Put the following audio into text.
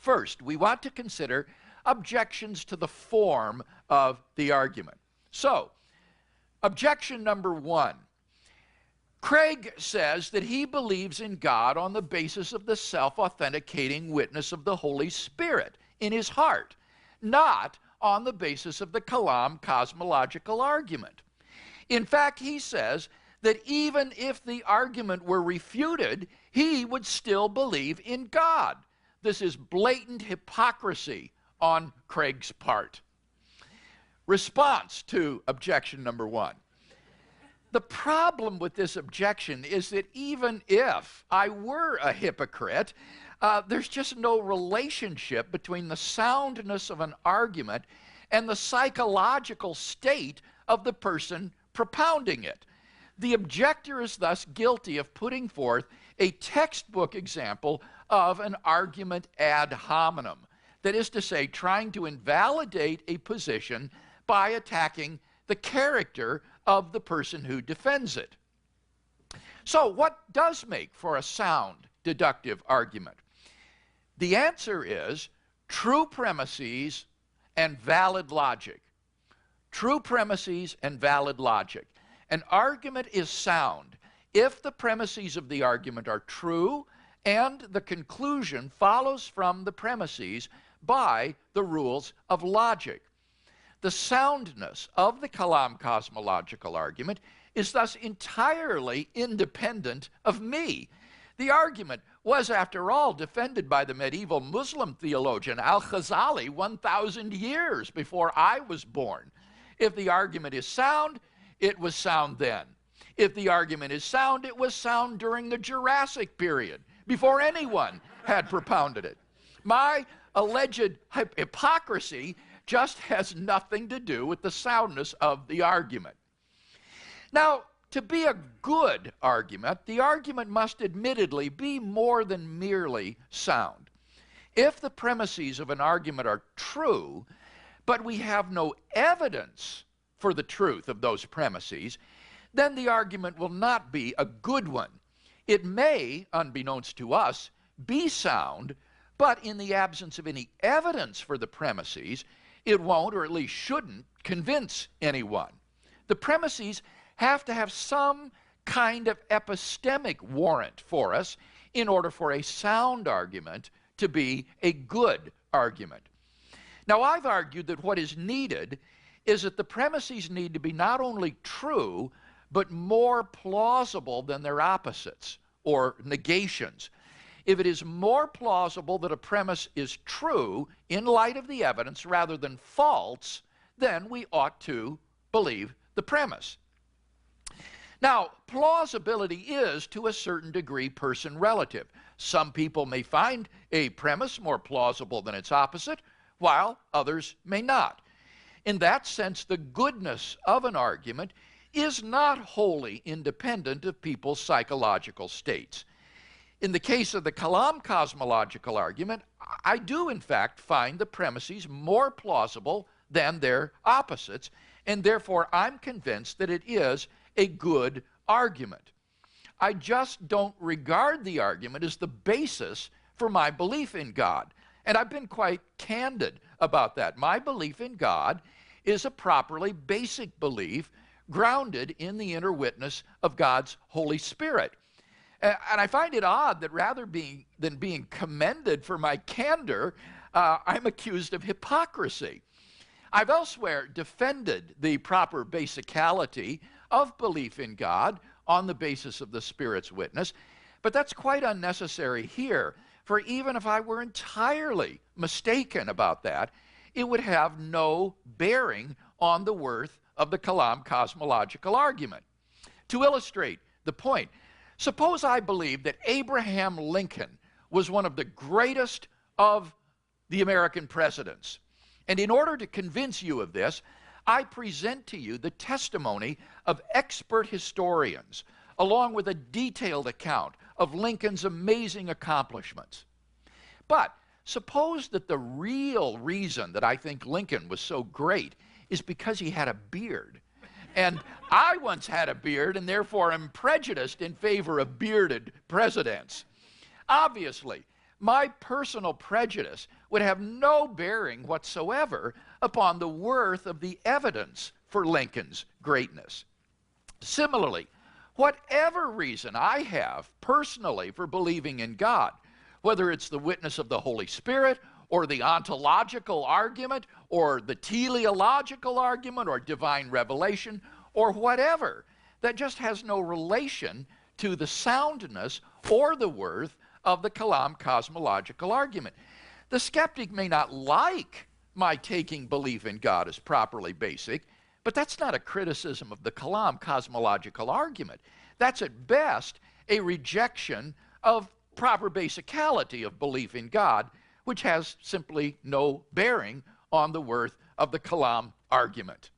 First, we want to consider objections to the form of the argument. So, objection number 1. Craig says that he believes in God on the basis of the self-authenticating witness of the Holy Spirit in his heart, not on the basis of the Kalam Cosmological Argument. In fact, he says that even if the argument were refuted, he would still believe in God. This is blatant hypocrisy on Craig's part. Response to objection number 1. The problem with this objection is that even if I were a hypocrite, there's just no relationship between the soundness of an argument and the psychological state of the person propounding it. The objector is thus guilty of putting forth a textbook example of an argument ad hominem. That is to say, trying to invalidate a position by attacking the character of the person who defends it. So, what does make for a sound deductive argument? The answer is true premises and valid logic. True premises and valid logic. An argument is sound if the premises of the argument are true and the conclusion follows from the premises by the rules of logic. The soundness of the Kalam Cosmological Argument is thus entirely independent of me. The argument was, after all, defended by the medieval Muslim theologian Al-Ghazali 1,000 years before I was born. If the argument is sound, it was sound then. If the argument is sound, it was sound during the Jurassic period, before anyone had propounded it. My alleged hypocrisy just has nothing to do with the soundness of the argument. Now, to be a good argument, the argument must admittedly be more than merely sound. If the premises of an argument are true, but we have no evidence for the truth of those premises, then the argument will not be a good one. It may, unbeknownst to us, be sound, but in the absence of any evidence for the premises, it won't, or at least shouldn't, convince anyone. The premises have to have some kind of epistemic warrant for us in order for a sound argument to be a good argument. Now, I've argued that what is needed is that the premises need to be not only true, but more plausible than their opposites, or negations. If it is more plausible that a premise is true in light of the evidence rather than false, then we ought to believe the premise. Now, plausibility is, to a certain degree, person-relative. Some people may find a premise more plausible than its opposite, while others may not. In that sense, the goodness of an argument is not wholly independent of people's psychological states. In the case of the Kalam Cosmological Argument, I do, in fact, find the premises more plausible than their opposites, and therefore I'm convinced that it is a good argument. I just don't regard the argument as the basis for my belief in God. And I've been quite candid about that. My belief in God is a properly basic belief grounded in the inner witness of God's Holy Spirit. And I find it odd that rather than being commended for my candor, I'm accused of hypocrisy. I've elsewhere defended the proper basicality of belief in God on the basis of the Spirit's witness, but that's quite unnecessary here, for even if I were entirely mistaken about that, it would have no bearing on the worth of the Kalam Cosmological Argument. To illustrate the point, suppose I believe that Abraham Lincoln was one of the greatest of the American presidents. And in order to convince you of this, I present to you the testimony of expert historians, along with a detailed account of Lincoln's amazing accomplishments. But suppose that the real reason that I think Lincoln was so great is because he had a beard. And I once had a beard and therefore am prejudiced in favor of bearded presidents. Obviously, my personal prejudice would have no bearing whatsoever upon the worth of the evidence for Lincoln's greatness. Similarly, whatever reason I have personally for believing in God, whether it's the witness of the Holy Spirit or the ontological argument or the teleological argument or divine revelation or whatever, that just has no relation to the soundness or the worth of the Kalam Cosmological Argument. The skeptic may not like my taking belief in God as properly basic, but that's not a criticism of the Kalam Cosmological Argument. That's at best a rejection of proper basicality of belief in God, which has simply no bearing on the worth of the Kalam argument.